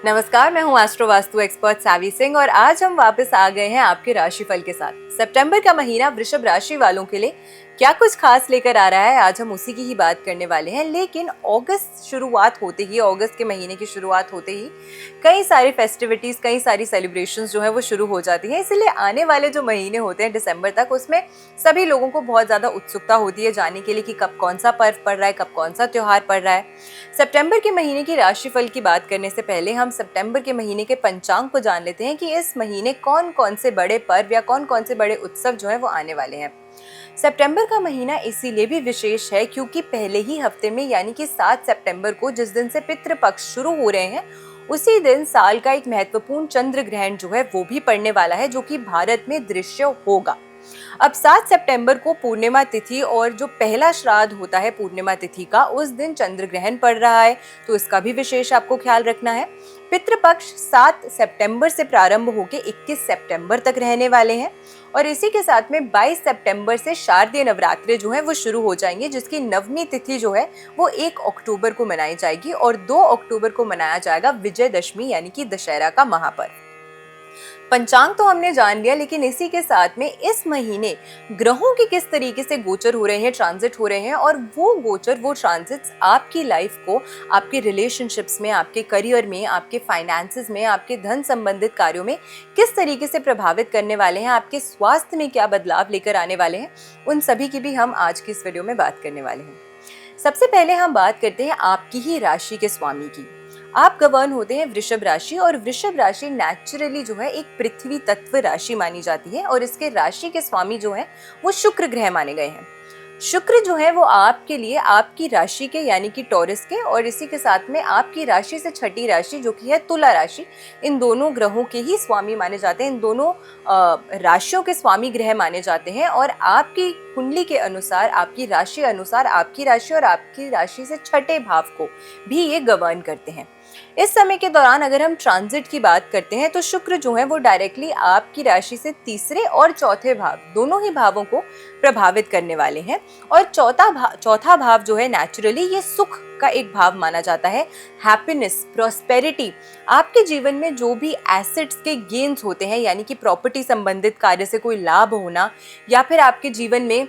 नमस्कार, मैं हूँ एस्ट्रो वास्तु एक्सपर्ट सावी सिंह और आज हम वापस आ गए हैं आपके राशिफल के साथ। सितंबर का महीना वृषभ राशि वालों के लिए क्या कुछ खास लेकर आ रहा है, आज हम उसी की ही बात करने वाले हैं। लेकिन अगस्त के महीने की शुरुआत होते ही कई सारी फेस्टिविटीज, कई सारी सेलिब्रेशंस जो है वो शुरू हो जाती है। इसलिए आने वाले जो महीने होते हैं दिसंबर तक, उसमें सभी लोगों को बहुत ज्यादा उत्सुकता होती है जानने के लिए कि कब कौन सा पर्व पड़ रहा है, कब कौन सा त्योहार पड़ रहा है। सितंबर के महीने की राशिफल की बात करने से पहले हम सितंबर के महीने के पंचांग को जान लेते हैं कि इस महीने कौन कौन से बड़े पर्व या कौन कौन से बड़े उत्सव जो है वो आने वाले हैं। सितंबर का महीना इसीलिए भी विशेष है क्योंकि पहले ही हफ्ते में यानी कि 7 सितंबर को, जिस दिन से पितृपक्ष शुरू हो रहे हैं, उसी दिन साल का एक महत्वपूर्ण चंद्र ग्रहण जो है वो भी पड़ने वाला है, जो कि भारत में दृश्य होगा। अब 7 सितंबर को पूर्णिमा तिथि और जो पहला श्राद्ध होता है पूर्णिमा तिथि का, उस दिन चंद्र ग्रहण पड़ रहा है, तो इसका भी विशेष आपको ख्याल रखना है। पितृपक्ष 7 सितंबर से प्रारंभ होकर 21 सितंबर तक रहने वाले हैं और इसी के साथ में 22 सितंबर से शारदीय नवरात्रे जो है वो शुरू हो जाएंगे, जिसकी नवमी तिथि जो है वो 1 अक्टूबर को मनाई जाएगी और 2 अक्टूबर को मनाया जाएगा विजयदशमी यानी कि दशहरा का महापर्व। पंचांग तो हमने जान लिया, लेकिन इसी के साथ में इस महीने ग्रहों के किस तरीके से गोचर हो रहे हैं, ट्रांजिट हो रहे हैं, और वो गोचर, वो ट्रांजिट्स आपकी लाइफ को, आपके रिलेशनशिप्स में, आपके करियर में, आपके फाइनेंसेस में, आपके धन संबंधित कार्यों में किस तरीके से प्रभावित करने वाले हैं, आपके स्वास्थ्य में क्या बदलाव लेकर आने वाले हैं, उन सभी की भी हम आज की इस वीडियो में बात करने वाले हैं। सबसे पहले हम बात करते हैं आपकी ही राशि के स्वामी की। आप गवर्न होते हैं वृषभ राशि, और वृषभ राशि नेचुरली जो है एक पृथ्वी तत्व राशि मानी जाती है और इसके राशि के स्वामी जो है वो शुक्र ग्रह माने गए हैं। शुक्र जो है वो आपके लिए आपकी राशि के यानी कि टॉरस के, और इसी के साथ में आपकी राशि से छठी राशि जो कि है तुला राशि, इन दोनों ग्रहों के ही स्वामी माने जाते हैं, इन दोनों राशियों के स्वामी ग्रह माने जाते हैं। और आपकी कुंडली के अनुसार, आपकी राशि अनुसार, आपकी राशि और आपकी राशि से छठे भाव को भी ये गवर्न करते हैं। इस समय के दौरान अगर हम ट्रांजिट की बात करते हैं तो शुक्र जो है वो डायरेक्टली आपकी राशि से तीसरे और चौथे भाव, दोनों ही भावों को प्रभावित करने वाले हैं। और चौथा भाव जो है नेचुरली ये सुख का एक भाव माना जाता है। हैप्पीनेस, प्रॉस्पेरिटी, आपके जीवन में जो भी एसेट्स के गेन्स होते हैं यानी कि प्रॉपर्टी संबंधित कार्य से कोई लाभ होना, या फिर आपके जीवन में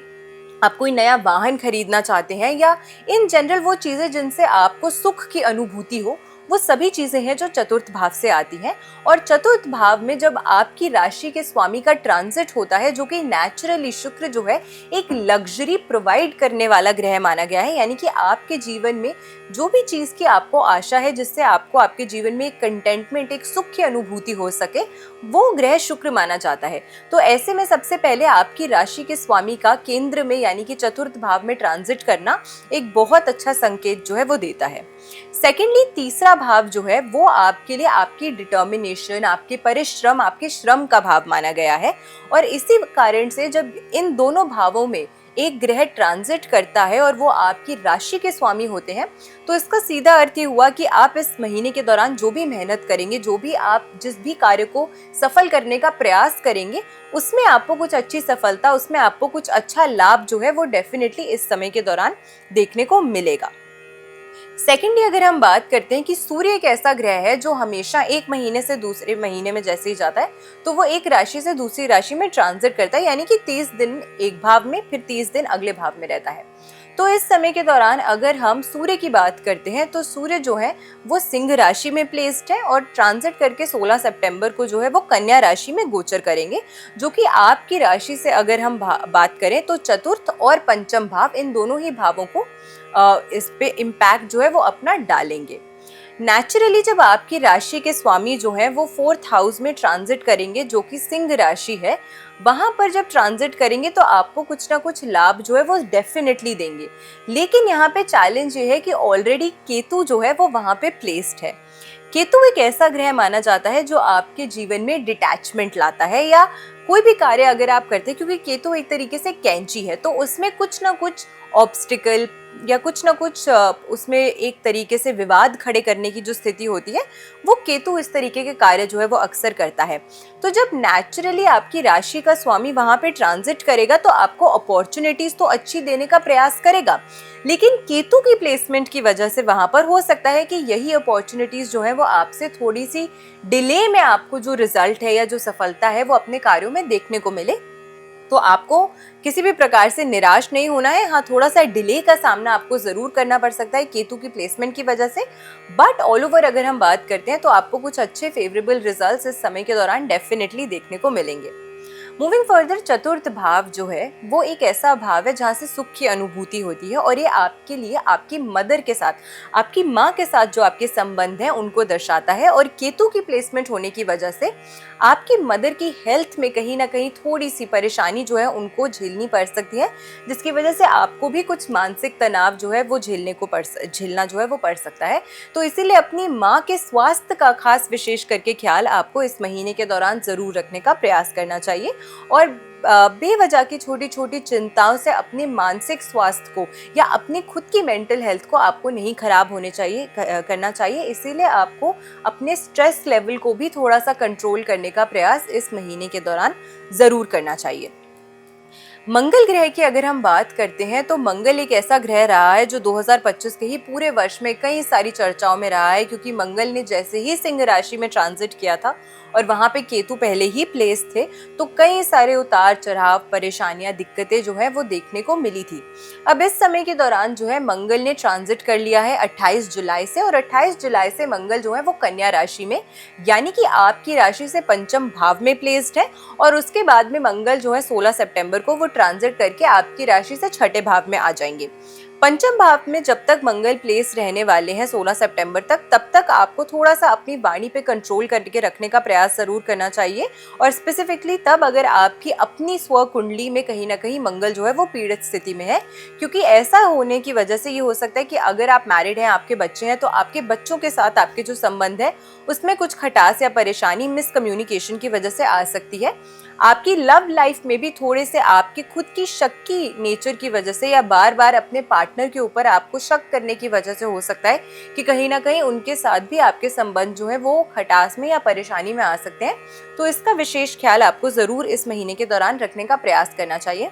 आप कोई नया वाहन खरीदना चाहते हैं, या इन जनरल वो चीजें जिनसे आपको सुख की अनुभूति हो, वो सभी चीजें हैं जो चतुर्थ भाव से आती हैं। और चतुर्थ भाव में जब आपकी राशि के स्वामी का ट्रांजिट होता है, जो कि नेचुरली शुक्र जो है एक लग्जरी प्रोवाइड करने वाला ग्रह माना गया है, यानी कि आपके जीवन में जो भी चीज की आपको आशा है, जिससे आपको आपके जीवन में एक कंटेंटमेंट, एक सुख की अनुभूति हो सके, वो ग्रह शुक्र माना जाता है। तो ऐसे में सबसे पहले आपकी राशि के स्वामी का केंद्र में यानी कि चतुर्थ भाव में ट्रांजिट करना एक बहुत अच्छा संकेत जो है वो देता है। सेकेंडली, तीसरा भाव जो है वो आपके लिए आपकी डिटर्मिनेशन, आपके परिश्रम, आपके श्रम का भाव माना गया है। और इसी कारण से जब इन दोनों भावों में एक ग्रह ट्रांजिट करता है और वो आपकी राशि के स्वामी होते हैं, तो इसका सीधा अर्थ ये हुआ कि आप इस महीने के दौरान जो भी मेहनत करेंगे, जो भी आप जिस भी कार्य को सफल करने का प्रयास करेंगे, उसमें आपको कुछ अच्छी सफलता, उसमें आपको कुछ अच्छा लाभ जो है वो डेफिनेटली इस समय के दौरान देखने को मिलेगा। सेकेंडली, अगर हम बात करते हैं कि सूर्य एक ऐसा ग्रह है जो हमेशा एक महीने से दूसरे महीने में जैसे ही जाता है तो वो एक राशि से दूसरी राशि में ट्रांजिट करता है, यानी कि 30 दिन एक भाव में, फिर 30 दिन अगले भाव में रहता है। तो इस समय के दौरान अगर हम सूर्य की बात करते हैं तो सूर्य जो है वो सिंह राशि में प्लेस्ड है और ट्रांजिट करके 16 सितंबर को जो है वो कन्या राशि में गोचर करेंगे, जो कि आपकी राशि से अगर हम बात करें तो चतुर्थ और पंचम भाव, इन दोनों ही भावों को इस पे इम्पैक्ट जो है वो अपना डालेंगे। नेचुरली जब आपकी राशि के स्वामी जो है वो 4th हाउस में ट्रांजिट करेंगे, जो कि सिंह राशि है, वहां पर जब ट्रांजिट करेंगे तो आपको कुछ ना कुछ लाभ जो है वो डेफिनेटली देंगे। लेकिन यहाँ पे चैलेंज ये है कि ऑलरेडी केतु जो है वो वहां पे प्लेस्ड है। केतु एक ऐसा ग्रह माना जाता है जो आपके जीवन में डिटैचमेंट लाता है, या कोई भी कार्य अगर आप करते हैं, क्योंकि केतु एक तरीके से कैंची है, तो उसमें कुछ ना कुछ ऑब्स्टिकल, या कुछ ना कुछ उसमें एक तरीके से विवाद खड़े करने की जो स्थिति होती है, वो केतु इस तरीके के कार्य जो है वो अक्सर करता है। तो जब नेचुरली आपकी राशि का स्वामी वहां पे ट्रांजिट करेगा तो आपको अपॉर्चुनिटीज तो अच्छी देने का प्रयास करेगा, लेकिन केतु की प्लेसमेंट की वजह से वहां पर हो सकता है कि यही अपॉर्चुनिटीज जो है वो आपसे थोड़ी सी डिले में आपको जो रिजल्ट है या जो सफलता है वो अपने कार्यों में देखने को मिले। तो आपको किसी भी प्रकार से निराश नहीं होना है। हाँ, थोड़ा सा डिले का सामना आपको जरूर करना पड़ सकता है केतु की प्लेसमेंट की वजह से, बट ऑल ओवर अगर हम बात करते हैं तो आपको कुछ अच्छे फेवरेबल रिजल्ट्स इस समय के दौरान डेफिनेटली देखने को मिलेंगे। मूविंग फर्दर, चतुर्थ भाव जो है वो एक ऐसा भाव है जहाँ से सुख की अनुभूति होती है, और ये आपके लिए आपकी मदर के साथ, आपकी माँ के साथ जो आपके संबंध हैं उनको दर्शाता है। और केतु की प्लेसमेंट होने की वजह से आपकी मदर की हेल्थ में कहीं ना कहीं थोड़ी सी परेशानी जो है उनको झेलनी पड़ सकती है, जिसकी वजह से आपको भी कुछ मानसिक तनाव जो है वो झेलना जो है वो पड़ सकता है। तो इसीलिए अपनी माँ के स्वास्थ्य का खास विशेष करके ख्याल आपको इस महीने के दौरान जरूर रखने का प्रयास करना चाहिए, और बेवजह की छोटी छोटी चिंताओं से अपने मानसिक स्वास्थ्य को या अपनी खुद की मेंटल हेल्थ को आपको नहीं खराब करना चाहिए। इसीलिए आपको अपने स्ट्रेस लेवल को भी थोड़ा सा कंट्रोल करने का प्रयास इस महीने के दौरान जरूर करना चाहिए। मंगल ग्रह की अगर हम बात करते हैं तो मंगल एक ऐसा ग्रह रहा है जो 2025 के ही पूरे वर्ष में कई सारी चर्चाओं में रहा है, क्योंकि मंगल ने जैसे ही सिंह राशि में ट्रांजिट किया था और वहां पे केतु पहले ही प्लेस थे, तो कई सारे उतार चढ़ाव, परेशानियां, दिक्कतें जो है वो देखने को मिली थी। अब इस समय के दौरान जो है मंगल ने ट्रांजिट कर लिया है 28 जुलाई से, और 28 जुलाई से मंगल जो है वो कन्या राशि में, यानी कि आपकी राशि से पंचम भाव में प्लेस्ड है, और उसके बाद में मंगल जो है 16 सितंबर को वो ट्रांजिट करके आपकी राशि से छठे भाव में आ जाएंगे। पंचम भाव में जब तक मंगल प्लेस रहने वाले हैं 16 सितंबर तक, तब तक आपको थोड़ा सा अपनी वाणी पे कंट्रोल करके रखने का प्रयास जरूर करना चाहिए, और स्पेसिफिकली तब अगर आपकी अपनी स्व कुंडली में कहीं ना कहीं मंगल जो है वो पीड़ित स्थिति में है, क्योंकि ऐसा होने की वजह से ये हो सकता है कि अगर आप मैरिड हैं, आपके बच्चे हैं, तो आपके बच्चों के साथ आपके जो संबंध है उसमें कुछ खटास या परेशानी, मिसकम्युनिकेशन की वजह से आ सकती है। आपकी लव लाइफ में भी थोड़े से आपकी खुद की शक की नेचर की वजह से या बार बार अपने पार्टनर के ऊपर आपको शक करने की वजह से हो सकता है कि कहीं ना कहीं उनके साथ भी आपके संबंध जो है वो खटास में या परेशानी में आ सकते हैं। तो इसका विशेष ख्याल आपको जरूर इस महीने के दौरान रखने का प्रयास करना चाहिए।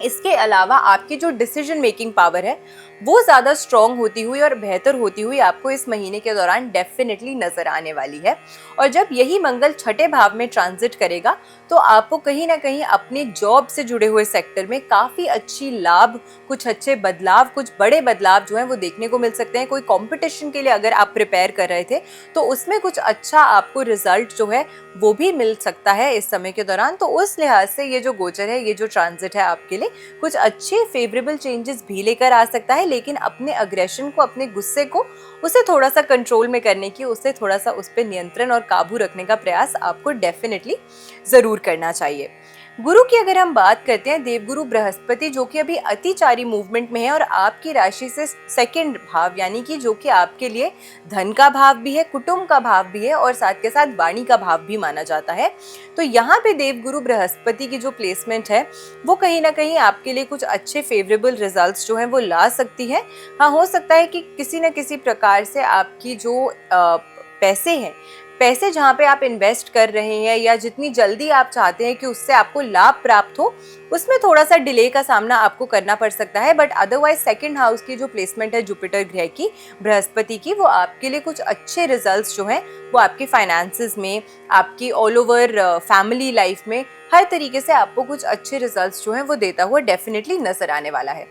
इसके अलावा आपकी जो डिसीजन मेकिंग पावर है वो ज़्यादा स्ट्रॉन्ग होती हुई और बेहतर होती हुई आपको इस महीने के दौरान डेफिनेटली नजर आने वाली है। और जब यही मंगल छठे भाव में ट्रांजिट करेगा तो आपको कहीं ना कहीं अपने जॉब से जुड़े हुए सेक्टर में काफ़ी अच्छी लाभ, कुछ अच्छे बदलाव, कुछ बड़े बदलाव जो हैं वो देखने को मिल सकते हैं। कोई कॉम्पिटिशन के लिए अगर आप प्रिपेयर कर रहे थे तो उसमें कुछ अच्छा आपको रिजल्ट जो है वो भी मिल सकता है इस समय के दौरान। तो उस लिहाज से ये जो गोचर है, ये जो ट्रांजिट है, आपके लिए कुछ अच्छे फेवरेबल चेंजेस भी लेकर आ सकता है, लेकिन अपने अग्रेशन को, अपने गुस्से को, उसे थोड़ा सा कंट्रोल में करने की, उसे थोड़ा सा उस पर नियंत्रण और काबू रखने का प्रयास आपको डेफिनेटली जरूर करना चाहिए। गुरु की अगर हम बात करते हैं, देवगुरु बृहस्पति जो कि अभी अतिचारी मूवमेंट में है और आपकी राशि से सेकंड भाव, यानी कि जो कि आपके लिए धन का भाव भी है, कुटुंब का भाव भी है और साथ के साथ वाणी का भाव भी माना जाता है। तो यहाँ पे देवगुरु बृहस्पति की जो प्लेसमेंट है वो कहीं ना कहीं आपके लिए कुछ अच्छे फेवरेबल रिजल्ट्स जो हैं वो ला सकती है। हाँ, हो सकता है कि किसी न किसी प्रकार से आपकी जो पैसे जहाँ पे आप इन्वेस्ट कर रहे हैं या जितनी जल्दी आप चाहते हैं कि उससे आपको लाभ प्राप्त हो, उसमें थोड़ा सा डिले का सामना आपको करना पड़ सकता है। बट अदरवाइज सेकंड हाउस की जो प्लेसमेंट है जुपिटर ग्रह की, बृहस्पति की, वो आपके लिए कुछ अच्छे रिजल्ट्स जो हैं वो आपके फाइनेंसेस में, आपकी ऑल ओवर फैमिली लाइफ में, हर तरीके से आपको कुछ अच्छे रिजल्ट्स जो हैं वो देता हुआ डेफिनेटली नजर आने वाला है।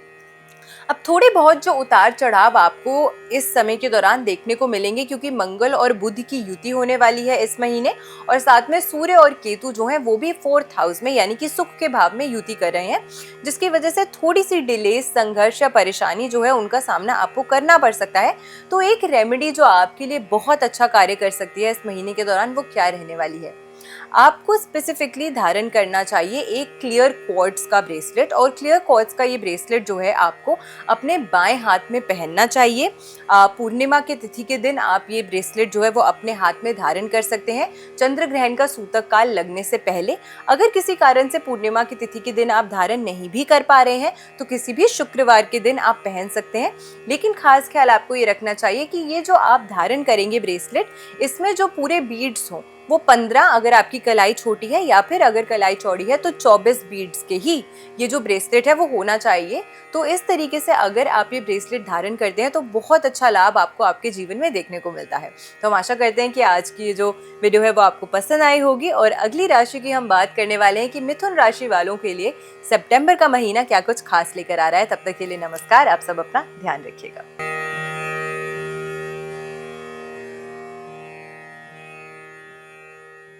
अब थोड़े बहुत जो उतार चढ़ाव आपको इस समय के दौरान देखने को मिलेंगे, क्योंकि मंगल और बुध की युति होने वाली है इस महीने, और साथ में सूर्य और केतु जो हैं वो भी 4th हाउस में यानी कि सुख के भाव में युति कर रहे हैं, जिसकी वजह से थोड़ी सी डिले, संघर्ष या परेशानी जो है उनका सामना आपको करना पड़ सकता है। तो एक रेमेडी जो आपके लिए बहुत अच्छा कार्य कर सकती है इस महीने के दौरान, वो क्या रहने वाली है? आपको स्पेसिफिकली धारण करना चाहिए एक क्लियर क्वार्ट्ज का ब्रेसलेट, और क्लियर क्वार्ट्ज का ये ब्रेसलेट जो है आपको अपने बाएं हाथ में पहनना चाहिए। पूर्णिमा के तिथि के दिन आप ये ब्रेसलेट जो है वो अपने हाथ में धारण कर सकते हैं, चंद्र ग्रहण का सूतक काल लगने से पहले। अगर किसी कारण से पूर्णिमा की तिथि के दिन आप धारण नहीं भी कर पा रहे हैं तो किसी भी शुक्रवार के दिन आप पहन सकते हैं। लेकिन खास ख्याल आपको ये रखना चाहिए कि ये जो आप धारण करेंगे ब्रेसलेट, इसमें जो पूरे बीड्स हों वो 15, अगर आपकी कलाई छोटी है, या फिर अगर कलाई चौड़ी है तो 24 बीड्स के ही ये जो ब्रेसलेट है वो होना चाहिए। तो इस तरीके से अगर आप ये ब्रेसलेट धारण करते हैं तो बहुत अच्छा लाभ आपको आपके जीवन में देखने को मिलता है। तो हम आशा करते हैं कि आज की ये जो वीडियो है वो आपको पसंद आई होगी। और अगली राशि की हम बात करने वाले हैं कि मिथुन राशि वालों के लिए सितंबर का महीना क्या कुछ खास लेकर आ रहा है। तब तक के लिए नमस्कार, आप सब अपना ध्यान रखिएगा।